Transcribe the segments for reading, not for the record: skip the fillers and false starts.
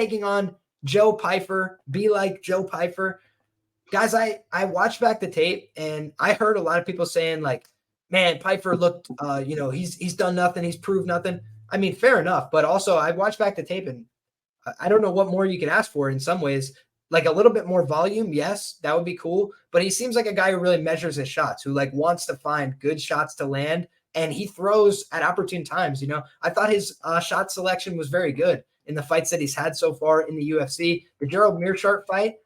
taking on Joe Pyfer, be like Joe Pyfer. Guys, I watched back the tape and I heard a lot of people saying like, man, Pyfer looked, he's done nothing. He's proved nothing. I mean, fair enough. But also I watched back the tape and I don't know what more you can ask for in some ways. Like a little bit more volume. Yes, that would be cool. But he seems like a guy who really measures his shots, who like wants to find good shots to land. And he throws at opportune times. I thought his shot selection was very good in the fights that he's had so far in the UFC. The Gerald Meerschaert fight,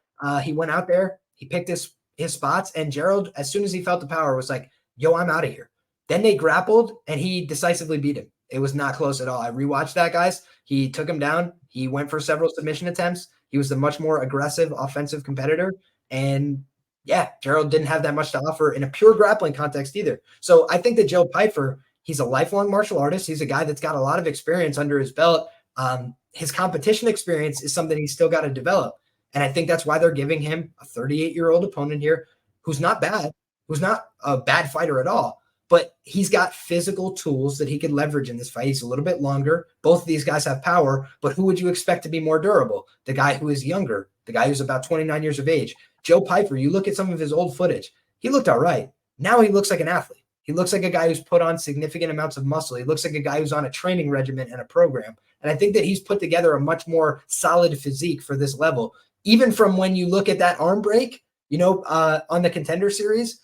he went out there, he picked his spots, and Gerald, as soon as he felt the power, was like, yo, I'm out of here. Then they grappled, and he decisively beat him. It was not close at all. I rewatched that, guys. He took him down. He went for several submission attempts. He was a much more aggressive, offensive competitor. And yeah, Gerald didn't have that much to offer in a pure grappling context either. So I think that Joe Pyfer, he's a lifelong martial artist. He's a guy that's got a lot of experience under his belt. His competition experience is something he's still got to develop. And I think that's why they're giving him a 38-year-old opponent here who's not bad, who's not a bad fighter at all. But he's got physical tools that he could leverage in this fight. He's a little bit longer. Both of these guys have power, but who would you expect to be more durable? The guy who is younger, the guy who's about 29 years of age. Joe Pyfer, you look at some of his old footage. He looked all right. Now he looks like an athlete. He looks like a guy who's put on significant amounts of muscle. He looks like a guy who's on a training regimen and a program. And I think that he's put together a much more solid physique for this level. Even from when you look at that arm break, on the Contender Series,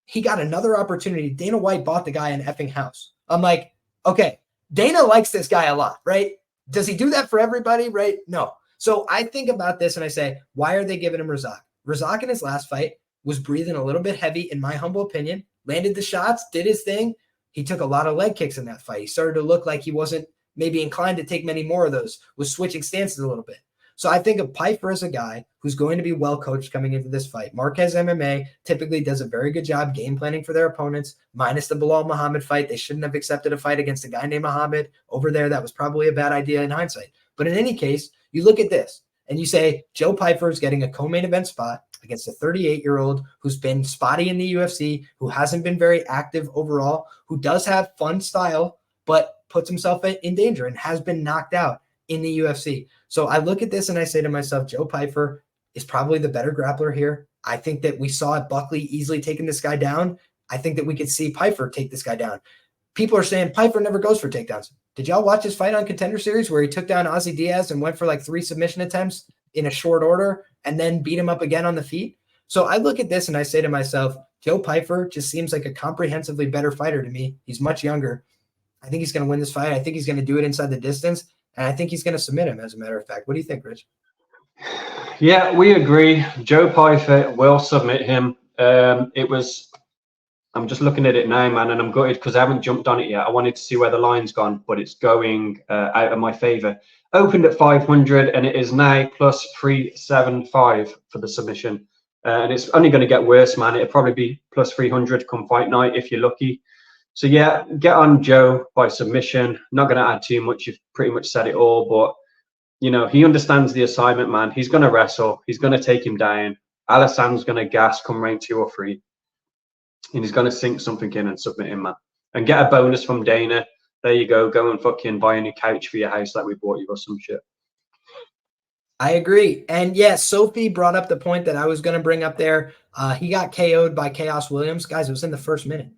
he got another opportunity. Dana White bought the guy an effing house. I'm like, okay, Dana likes this guy a lot, right? Does he do that for everybody, right? No. So I think about this and I say, why are they giving him Razak? Razak in his last fight was breathing a little bit heavy, in my humble opinion, landed the shots, did his thing. He took a lot of leg kicks in that fight. He started to look like he wasn't maybe inclined to take many more of those, was switching stances a little bit. So I think of Pyfer as a guy who's going to be well coached coming into this fight. Marquez MMA typically does a very good job game planning for their opponents, minus the Bilal Muhammad fight. They shouldn't have accepted a fight against a guy named Muhammad over there. That was probably a bad idea in hindsight. But in any case, you look at this and you say Joe Pyfer is getting a co-main event spot against a 38-year-old who's been spotty in the UFC, who hasn't been very active overall, who does have fun style, but puts himself in danger and has been knocked out in the UFC. So I look at this and I say to myself, Joe Pyfer is probably the better grappler here. I think that we saw Buckley easily taking this guy down. I think that we could see Pyfer take this guy down. People are saying Pyfer never goes for takedowns. Did y'all watch his fight on Contender Series where he took down Ozzy Diaz and went for like 3 submission attempts in a short order and then beat him up again on the feet? So I look at this and I say to myself, Joe Pyfer just seems like a comprehensively better fighter to me. He's much younger. I think he's going to win this fight. I think he's going to do it inside the distance. And I think he's going to submit him, as a matter of fact. What do you think, Rich? Yeah, we agree. Joe Pyfer will submit him. I'm just looking at it now, man, and I'm gutted because I haven't jumped on it yet. I wanted to see where the line's gone, but it's going out of my favor. Opened at 500, and it is now plus 375 for the submission. And it's only going to get worse, man. It'll probably be plus 300 come fight night if you're lucky. So yeah, get on Joe by submission. Not going to add too much. You've pretty much said it all, but he understands the assignment, man. He's going to wrestle. He's going to take him down. Alhassan's going to gas come round 2 or 3. And he's going to sink something in and submit him, man. And get a bonus from Dana. There you go. Go and fucking buy a new couch for your house like we bought you or some shit. I agree. And yeah, Sophie brought up the point that I was going to bring up there. He got KO'd by Chaos Williams. Guys, it was in the first minute.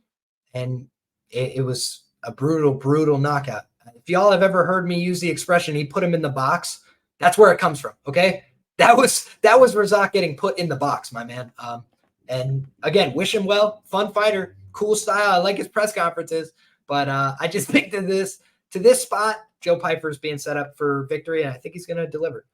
And it was a brutal, brutal knockout. If y'all have ever heard me use the expression, he put him in the box, that's where it comes from, okay? That was Razak getting put in the box, my man. And again, wish him well. Fun fighter, cool style. I like his press conferences. But I just think to this spot, Joe Pyfer is being set up for victory, and I think he's going to deliver.